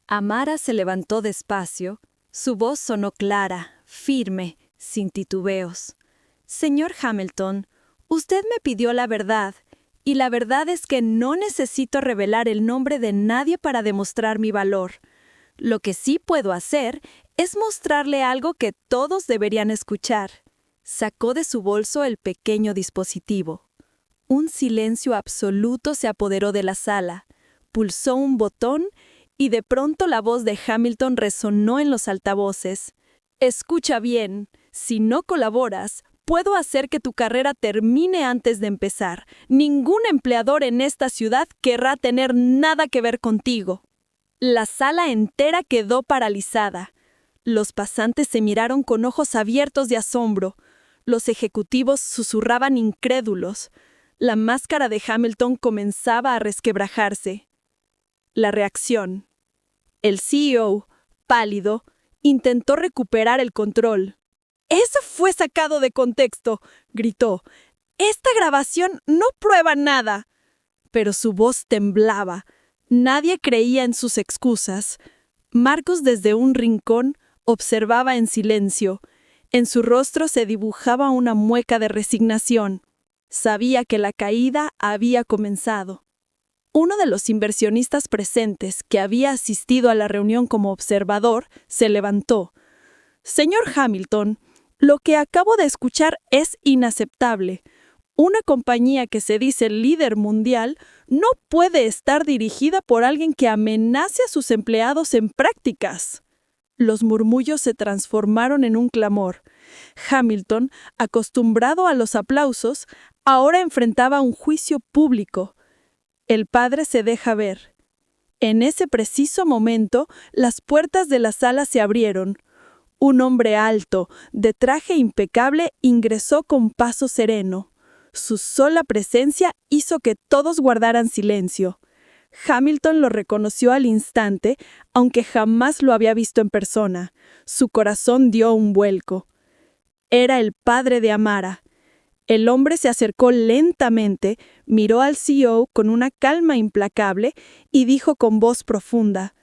Amara se levantó despacio. Su voz sonó clara, firme, sin titubeos. Señor Hamilton, usted me pidió la verdad, y la verdad es que no necesito revelar el nombre de nadie para demostrar mi valor. Lo que sí puedo hacer es mostrarle algo que todos deberían escuchar. Sacó de su bolso el pequeño dispositivo. Un silencio absoluto se apoderó de la sala. Pulsó un botón y de pronto la voz de Hamilton resonó en los altavoces. Escucha bien, si no colaboras, puedo hacer que tu carrera termine antes de empezar. Ningún empleador en esta ciudad querrá tener nada que ver contigo. La sala entera quedó paralizada. Los pasantes se miraron con ojos abiertos de asombro. Los ejecutivos susurraban incrédulos. La máscara de Hamilton comenzaba a resquebrajarse. La reacción. El CEO, pálido, intentó recuperar el control. «¡Eso fue sacado de contexto!», gritó. «Esta grabación no prueba nada». Pero su voz temblaba. Nadie creía en sus excusas. Marcus, desde un rincón, observaba en silencio. En su rostro se dibujaba una mueca de resignación. Sabía que la caída había comenzado. Uno de los inversionistas presentes, que había asistido a la reunión como observador, se levantó. «Señor Hamilton, lo que acabo de escuchar es inaceptable. Una compañía que se dice líder mundial no puede estar dirigida por alguien que amenace a sus empleados en prácticas». Los murmullos se transformaron en un clamor. Hamilton, acostumbrado a los aplausos, ahora enfrentaba un juicio público. El padre se deja ver. En ese preciso momento, las puertas de la sala se abrieron. Un hombre alto, de traje impecable, ingresó con paso sereno. Su sola presencia hizo que todos guardaran silencio. Hamilton lo reconoció al instante, aunque jamás lo había visto en persona. Su corazón dio un vuelco. Era el padre de Amara. El hombre se acercó lentamente, miró al CEO con una calma implacable y dijo con voz profunda: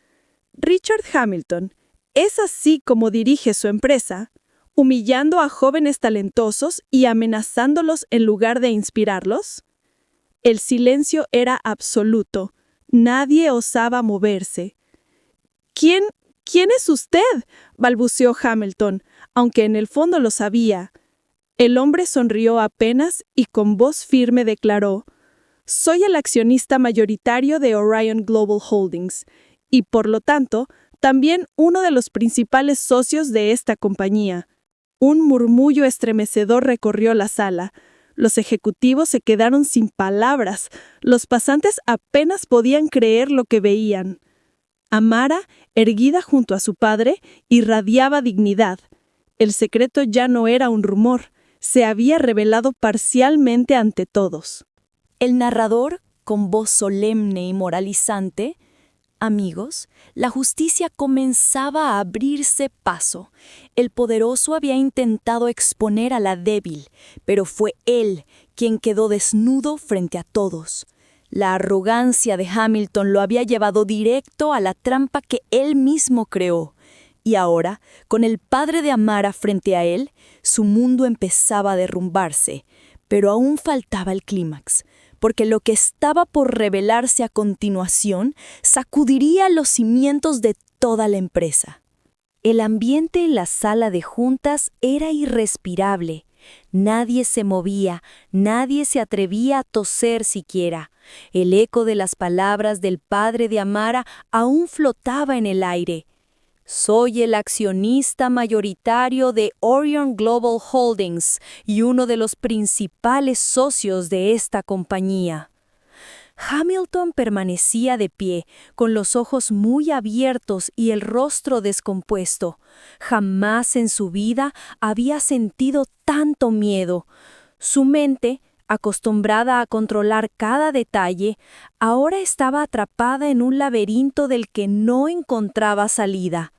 «Richard Hamilton, ¿es así como dirige su empresa? ¿Humillando a jóvenes talentosos y amenazándolos en lugar de inspirarlos?». El silencio era absoluto. Nadie osaba moverse. ¿Quién es usted?, balbuceó Hamilton, aunque en el fondo lo sabía. El hombre sonrió apenas y con voz firme declaró: «Soy el accionista mayoritario de Orion Global Holdings y, por lo tanto, también uno de los principales socios de esta compañía». Un murmullo estremecedor recorrió la sala. Los ejecutivos se quedaron sin palabras. Los pasantes apenas podían creer lo que veían. Amara, erguida junto a su padre, irradiaba dignidad. El secreto ya no era un rumor, se había revelado parcialmente ante todos. El narrador, con voz solemne y moralizante: «Amigos, la justicia comenzaba a abrirse paso. El poderoso había intentado exponer a la débil, pero fue él quien quedó desnudo frente a todos. La arrogancia de Hamilton lo había llevado directo a la trampa que él mismo creó. Y ahora, con el padre de Amara frente a él, su mundo empezaba a derrumbarse. Pero aún faltaba el clímax, porque lo que estaba por revelarse a continuación sacudiría los cimientos de toda la empresa». El ambiente en la sala de juntas era irrespirable. Nadie se movía, nadie se atrevía a toser siquiera. El eco de las palabras del padre de Amara aún flotaba en el aire. «Soy el accionista mayoritario de Orion Global Holdings y uno de los principales socios de esta compañía». Hamilton permanecía de pie, con los ojos muy abiertos y el rostro descompuesto. Jamás en su vida había sentido tanto miedo. Su mente, acostumbrada a controlar cada detalle, ahora estaba atrapada en un laberinto del que no encontraba salida.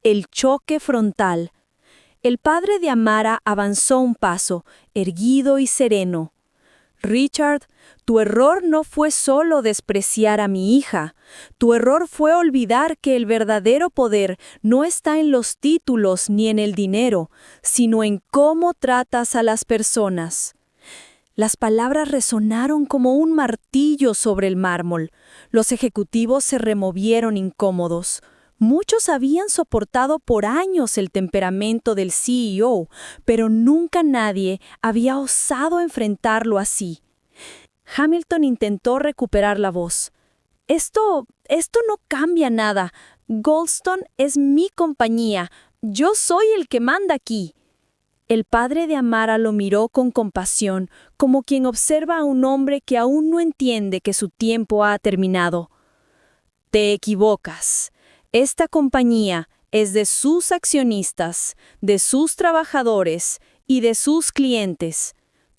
El choque frontal. El padre de Amara avanzó un paso, erguido y sereno. «Richard, tu error no fue solo despreciar a mi hija. Tu error fue olvidar que el verdadero poder no está en los títulos ni en el dinero, sino en cómo tratas a las personas». Las palabras resonaron como un martillo sobre el mármol. Los ejecutivos se removieron incómodos. Muchos habían soportado por años el temperamento del CEO, pero nunca nadie había osado enfrentarlo así. Hamilton intentó recuperar la voz. Esto no cambia nada. Goldstone es mi compañía. Yo soy el que manda aquí». El padre de Amara lo miró con compasión, como quien observa a un hombre que aún no entiende que su tiempo ha terminado. «Te equivocas. Esta compañía es de sus accionistas, de sus trabajadores y de sus clientes.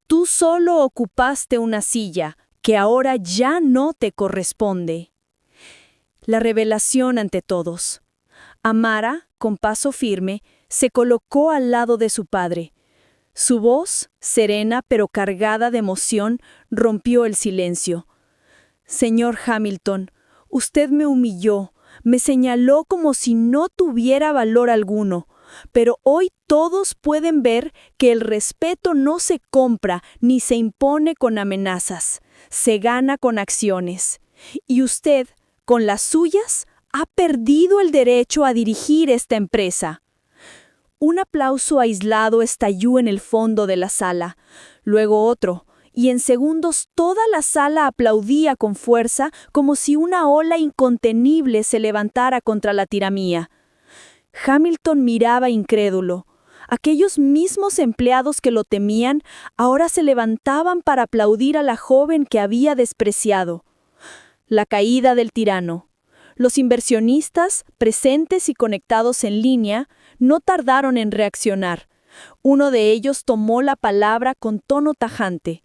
Tú solo ocupaste una silla que ahora ya no te corresponde». La revelación ante todos. Amara, con paso firme, se colocó al lado de su padre. Su voz, serena pero cargada de emoción, rompió el silencio. «Señor Hamilton, usted me humilló, me señaló como si no tuviera valor alguno, pero hoy todos pueden ver que el respeto no se compra ni se impone con amenazas, se gana con acciones. Y usted, con las suyas, ha perdido el derecho a dirigir esta empresa». Un aplauso aislado estalló en el fondo de la sala, luego otro, y en segundos toda la sala aplaudía con fuerza como si una ola incontenible se levantara contra la tiranía. Hamilton miraba incrédulo. Aquellos mismos empleados que lo temían ahora se levantaban para aplaudir a la joven que había despreciado. La caída del tirano. Los inversionistas, presentes y conectados en línea, no tardaron en reaccionar. Uno de ellos tomó la palabra con tono tajante.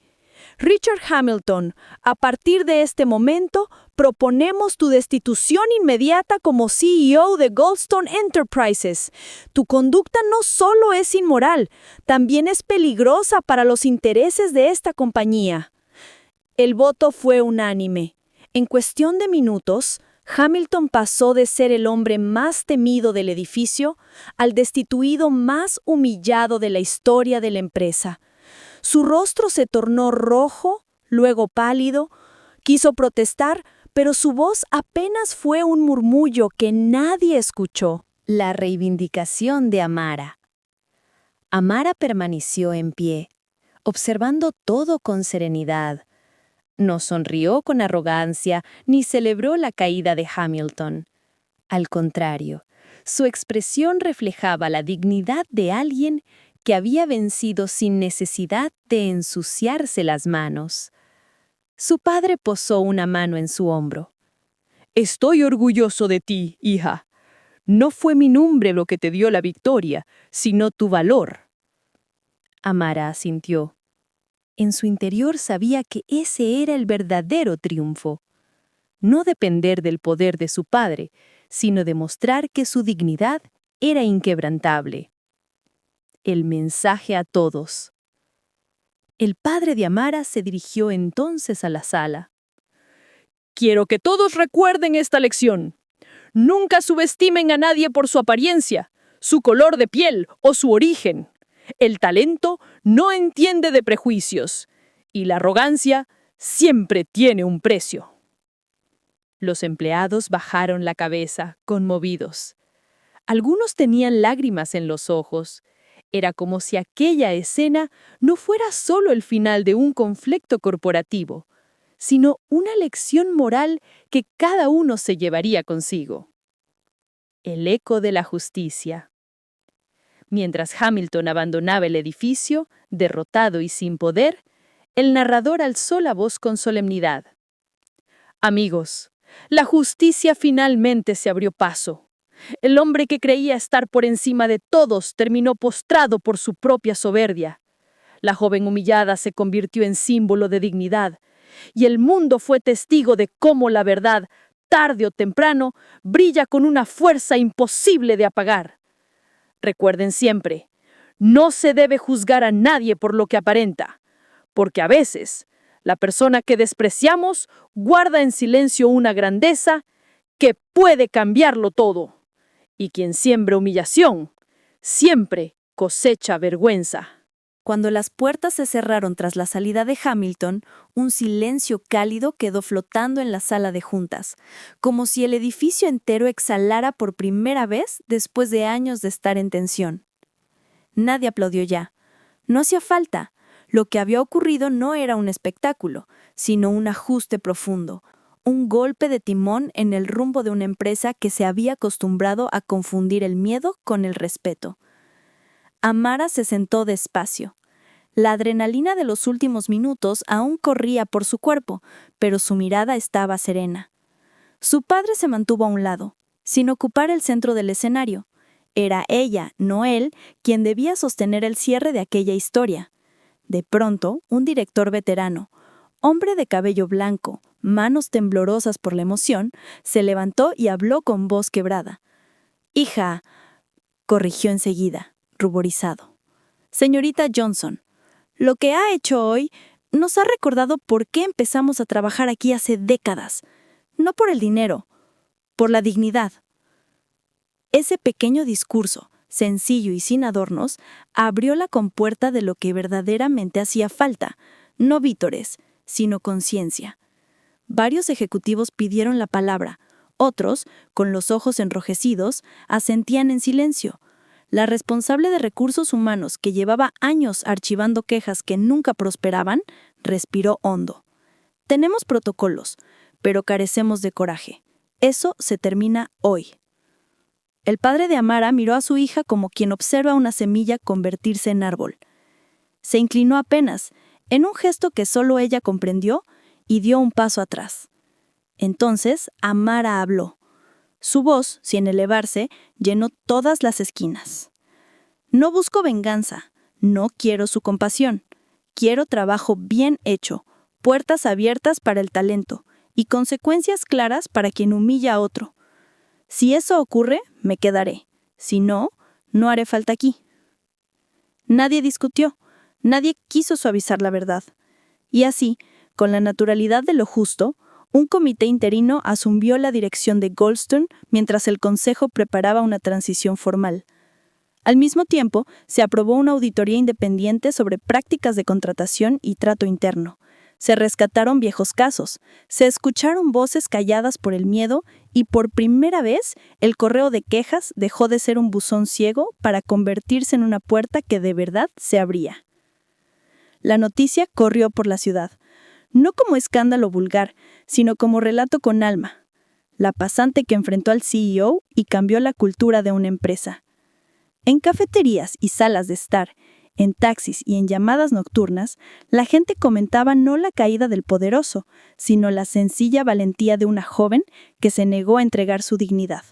«Richard Hamilton, a partir de este momento, proponemos tu destitución inmediata como CEO de Goldstone Enterprises. Tu conducta no solo es inmoral, también es peligrosa para los intereses de esta compañía». El voto fue unánime. En cuestión de minutos, Hamilton pasó de ser el hombre más temido del edificio al destituido más humillado de la historia de la empresa. Su rostro se tornó rojo, luego pálido, quiso protestar, pero su voz apenas fue un murmullo que nadie escuchó. La reivindicación de Amara. Amara permaneció en pie, observando todo con serenidad. No sonrió con arrogancia ni celebró la caída de Hamilton. Al contrario, su expresión reflejaba la dignidad de alguien que había vencido sin necesidad de ensuciarse las manos. Su padre posó una mano en su hombro. «Estoy orgulloso de ti, hija. No fue mi nombre lo que te dio la victoria, sino tu valor». Amara asintió. En su interior sabía que ese era el verdadero triunfo. No depender del poder de su padre, sino demostrar que su dignidad era inquebrantable. El mensaje a todos. El padre de Amara se dirigió entonces a la sala. «Quiero que todos recuerden esta lección. Nunca subestimen a nadie por su apariencia, su color de piel o su origen. El talento no entiende de prejuicios y la arrogancia siempre tiene un precio». Los empleados bajaron la cabeza, conmovidos. Algunos tenían lágrimas en los ojos. Era como si aquella escena no fuera solo el final de un conflicto corporativo, sino una lección moral que cada uno se llevaría consigo. El eco de la justicia. Mientras Hamilton abandonaba el edificio, derrotado y sin poder, el narrador alzó la voz con solemnidad. «Amigos, la justicia finalmente se abrió paso. El hombre que creía estar por encima de todos terminó postrado por su propia soberbia. La joven humillada se convirtió en símbolo de dignidad, y el mundo fue testigo de cómo la verdad, tarde o temprano, brilla con una fuerza imposible de apagar. Recuerden siempre, no se debe juzgar a nadie por lo que aparenta, porque a veces la persona que despreciamos guarda en silencio una grandeza que puede cambiarlo todo. Y quien siembra humillación, siempre cosecha vergüenza». Cuando las puertas se cerraron tras la salida de Hamilton, un silencio cálido quedó flotando en la sala de juntas, como si el edificio entero exhalara por primera vez después de años de estar en tensión. Nadie aplaudió ya. No hacía falta. Lo que había ocurrido no era un espectáculo, sino un ajuste profundo, un golpe de timón en el rumbo de una empresa que se había acostumbrado a confundir el miedo con el respeto. Amara se sentó despacio. La adrenalina de los últimos minutos aún corría por su cuerpo, pero su mirada estaba serena. Su padre se mantuvo a un lado, sin ocupar el centro del escenario. Era ella, no él, quien debía sostener el cierre de aquella historia. De pronto, un director veterano, hombre de cabello blanco, manos temblorosas por la emoción, se levantó y habló con voz quebrada. «Hija», corrigió enseguida, ruborizado. «Señorita Johnson, lo que ha hecho hoy nos ha recordado por qué empezamos a trabajar aquí hace décadas. No por el dinero, por la dignidad». Ese pequeño discurso, sencillo y sin adornos, abrió la compuerta de lo que verdaderamente hacía falta, no vítores, sino conciencia. Varios ejecutivos pidieron la palabra, otros, con los ojos enrojecidos, asentían en silencio. La responsable de recursos humanos, que llevaba años archivando quejas que nunca prosperaban, respiró hondo. «Tenemos protocolos, pero carecemos de coraje. Eso se termina hoy». El padre de Amara miró a su hija como quien observa una semilla convertirse en árbol. Se inclinó apenas, en un gesto que solo ella comprendió, y dio un paso atrás. Entonces Amara habló. Su voz, sin elevarse, llenó todas las esquinas. «No busco venganza, no quiero su compasión. Quiero trabajo bien hecho, puertas abiertas para el talento y consecuencias claras para quien humilla a otro. Si eso ocurre, me quedaré. Si no, no haré falta aquí». Nadie discutió, nadie quiso suavizar la verdad. Y así, con la naturalidad de lo justo, un comité interino asumió la dirección de Goldstone mientras el consejo preparaba una transición formal. Al mismo tiempo, se aprobó una auditoría independiente sobre prácticas de contratación y trato interno. Se rescataron viejos casos, se escucharon voces calladas por el miedo y por primera vez el correo de quejas dejó de ser un buzón ciego para convertirse en una puerta que de verdad se abría. La noticia corrió por la ciudad, no como escándalo vulgar, sino como relato con alma. La pasante que enfrentó al CEO y cambió la cultura de una empresa. En cafeterías y salas de estar, en taxis y en llamadas nocturnas, la gente comentaba no la caída del poderoso, sino la sencilla valentía de una joven que se negó a entregar su dignidad.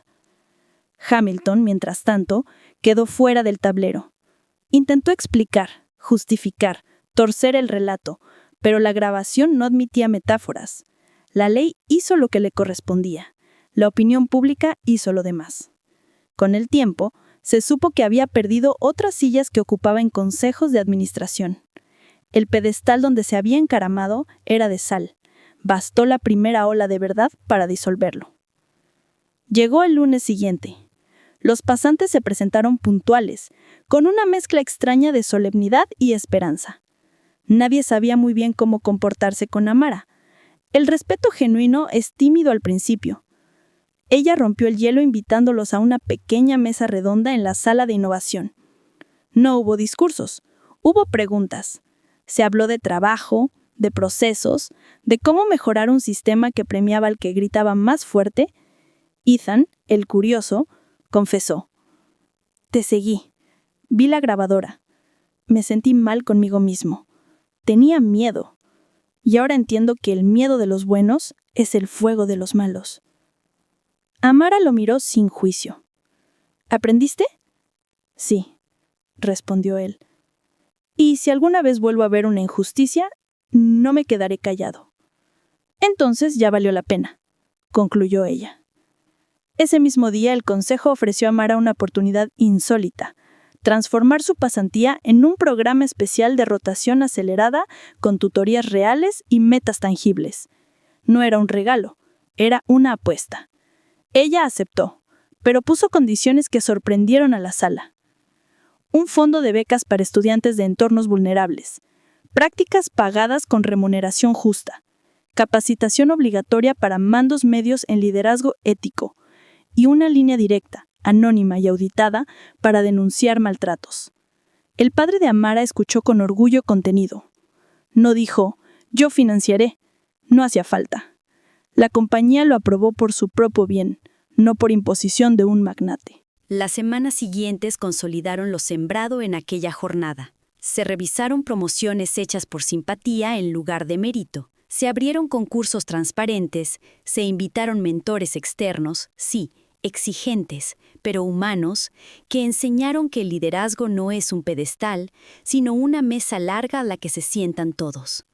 Hamilton, mientras tanto, quedó fuera del tablero. Intentó explicar, justificar, torcer el relato, pero la grabación no admitía metáforas. La ley hizo lo que le correspondía. La opinión pública hizo lo demás. Con el tiempo, se supo que había perdido otras sillas que ocupaba en consejos de administración. El pedestal donde se había encaramado era de sal. Bastó la primera ola de verdad para disolverlo. Llegó el lunes siguiente. Los pasantes se presentaron puntuales, con una mezcla extraña de solemnidad y esperanza. Nadie sabía muy bien cómo comportarse con Amara. El respeto genuino es tímido al principio. Ella rompió el hielo invitándolos a una pequeña mesa redonda en la sala de innovación. No hubo discursos, hubo preguntas. Se habló de trabajo, de procesos, de cómo mejorar un sistema que premiaba al que gritaba más fuerte. Ethan, el curioso, confesó: «Te seguí. Vi la grabadora. Me sentí mal conmigo mismo. Tenía miedo. Y ahora entiendo que el miedo de los buenos es el fuego de los malos». Amara lo miró sin juicio. ¿Aprendiste? Sí, respondió él. Y si alguna vez vuelvo a ver una injusticia, no me quedaré callado. Entonces ya valió la pena, concluyó ella. Ese mismo día el consejo ofreció a Amara una oportunidad insólita: transformar su pasantía en un programa especial de rotación acelerada con tutorías reales y metas tangibles. No era un regalo, era una apuesta. Ella aceptó, pero puso condiciones que sorprendieron a la sala. Un fondo de becas para estudiantes de entornos vulnerables, prácticas pagadas con remuneración justa, capacitación obligatoria para mandos medios en liderazgo ético y una línea directa, anónima y auditada para denunciar maltratos. El padre de Amara escuchó con orgullo contenido. No dijo: «Yo financiaré». No hacía falta. La compañía lo aprobó por su propio bien, no por imposición de un magnate. Las semanas siguientes consolidaron lo sembrado en aquella jornada. Se revisaron promociones hechas por simpatía en lugar de mérito. Se abrieron concursos transparentes, se invitaron mentores externos, sí, exigentes, pero humanos, que enseñaron que el liderazgo no es un pedestal, sino una mesa larga a la que se sientan todos.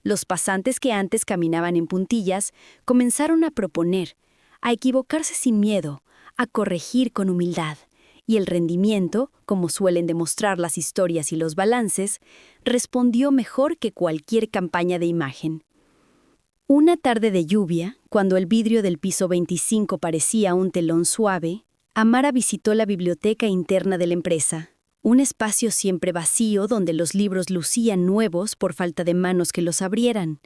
Los pasantes que antes caminaban en puntillas comenzaron a proponer, a equivocarse sin miedo, a corregir con humildad, y el rendimiento, como suelen demostrar las historias y los balances, respondió mejor que cualquier campaña de imagen. Una tarde de lluvia, cuando el vidrio del piso 25 parecía un telón suave, Amara visitó la biblioteca interna de la empresa. Un espacio siempre vacío donde los libros lucían nuevos por falta de manos que los abrieran.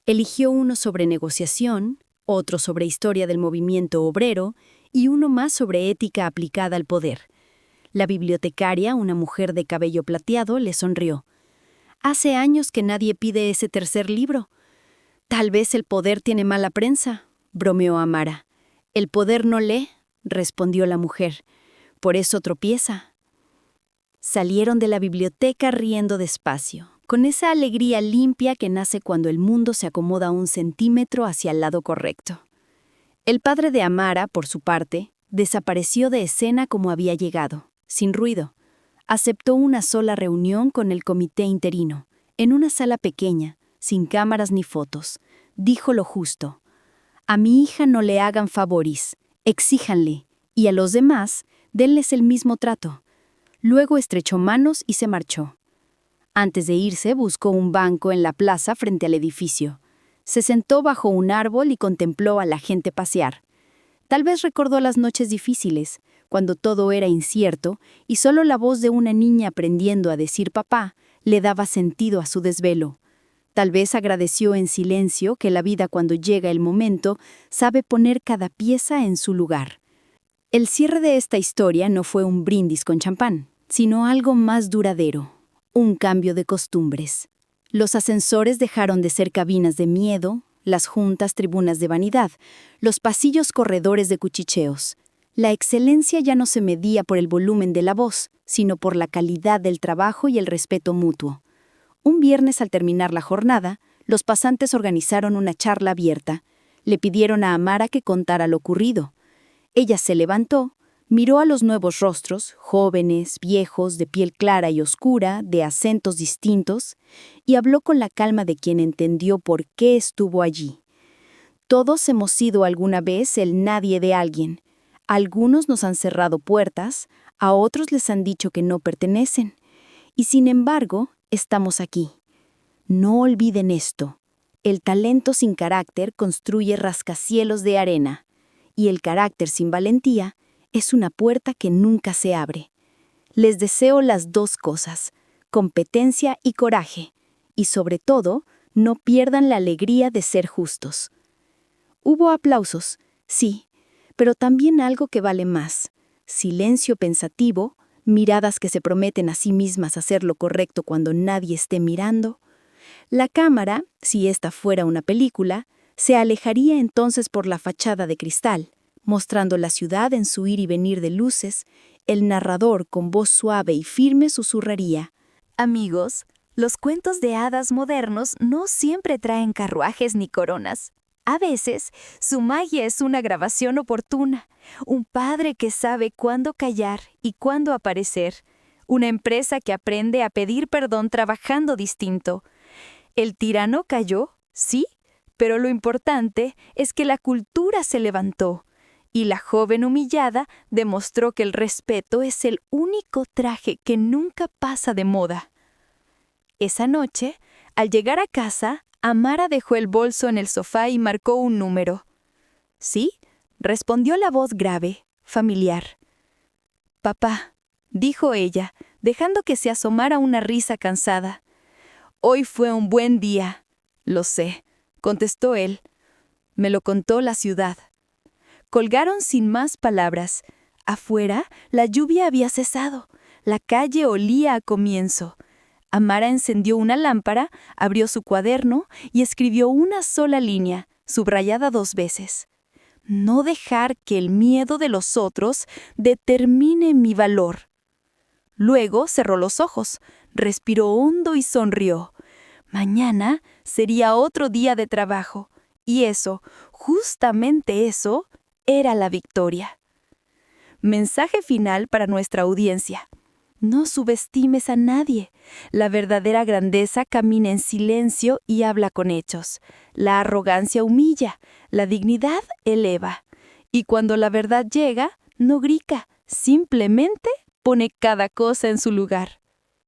Eligió uno sobre negociación, otro sobre historia del movimiento obrero y uno más sobre ética aplicada al poder. La bibliotecaria, una mujer de cabello plateado, le sonrió. «Hace años que nadie pide ese tercer libro». «Tal vez el poder tiene mala prensa», bromeó Amara. «El poder no lee», respondió la mujer. «Por eso tropieza». Salieron de la biblioteca riendo despacio, con esa alegría limpia que nace cuando el mundo se acomoda 1 centímetro hacia el lado correcto. El padre de Amara, por su parte, desapareció de escena como había llegado, sin ruido. Aceptó una sola reunión con el comité interino, en una sala pequeña, sin cámaras ni fotos. Dijo lo justo: «A mi hija no le hagan favoris, exíjanle, y a los demás, denles el mismo trato». Luego estrechó manos y se marchó. Antes de irse, buscó un banco en la plaza frente al edificio. Se sentó bajo un árbol y contempló a la gente pasear. Tal vez recordó las noches difíciles, cuando todo era incierto y solo la voz de una niña aprendiendo a decir papá le daba sentido a su desvelo. Tal vez agradeció en silencio que la vida, cuando llega el momento, sabe poner cada pieza en su lugar. El cierre de esta historia no fue un brindis con champán, sino algo más duradero, un cambio de costumbres. Los ascensores dejaron de ser cabinas de miedo, las juntas tribunas de vanidad, los pasillos corredores de cuchicheos. La excelencia ya no se medía por el volumen de la voz, sino por la calidad del trabajo y el respeto mutuo. Un viernes, al terminar la jornada, los pasantes organizaron una charla abierta. Le pidieron a Amara que contara lo ocurrido. Ella se levantó, miró a los nuevos rostros, jóvenes, viejos, de piel clara y oscura, de acentos distintos, y habló con la calma de quien entendió por qué estuvo allí. Todos hemos sido alguna vez el nadie de alguien. A algunos nos han cerrado puertas, a otros les han dicho que no pertenecen. Y sin embargo, estamos aquí. No olviden esto. El talento sin carácter construye rascacielos de arena, y el carácter sin valentía es una puerta que nunca se abre. Les deseo las dos cosas, competencia y coraje, y sobre todo, no pierdan la alegría de ser justos. Hubo aplausos, sí, pero también algo que vale más: silencio pensativo, miradas que se prometen a sí mismas hacer lo correcto cuando nadie esté mirando. La cámara, si esta fuera una película, se alejaría entonces por la fachada de cristal, mostrando la ciudad en su ir y venir de luces. El narrador, con voz suave y firme, susurraría: Amigos, los cuentos de hadas modernos no siempre traen carruajes ni coronas. A veces, su magia es una grabación oportuna, un padre que sabe cuándo callar y cuándo aparecer, una empresa que aprende a pedir perdón trabajando distinto. El tirano cayó, sí, pero lo importante es que la cultura se levantó, y la joven humillada demostró que el respeto es el único traje que nunca pasa de moda. Esa noche, al llegar a casa, Amara dejó el bolso en el sofá y marcó un número. «Sí», respondió la voz grave, familiar. «Papá», dijo ella, dejando que se asomara una risa cansada. «Hoy fue un buen día». «Lo sé», contestó él. «Me lo contó la ciudad». Colgaron sin más palabras. Afuera, la lluvia había cesado. La calle olía a comienzo. Amara encendió una lámpara, abrió su cuaderno y escribió una sola línea, subrayada 2 veces. No dejar que el miedo de los otros determine mi valor. Luego cerró los ojos, respiró hondo y sonrió. Mañana sería otro día de trabajo, y eso, justamente eso, era la victoria. Mensaje final para nuestra audiencia. No subestimes a nadie. La verdadera grandeza camina en silencio y habla con hechos. La arrogancia humilla, la dignidad eleva. Y cuando la verdad llega, no grita, simplemente pone cada cosa en su lugar.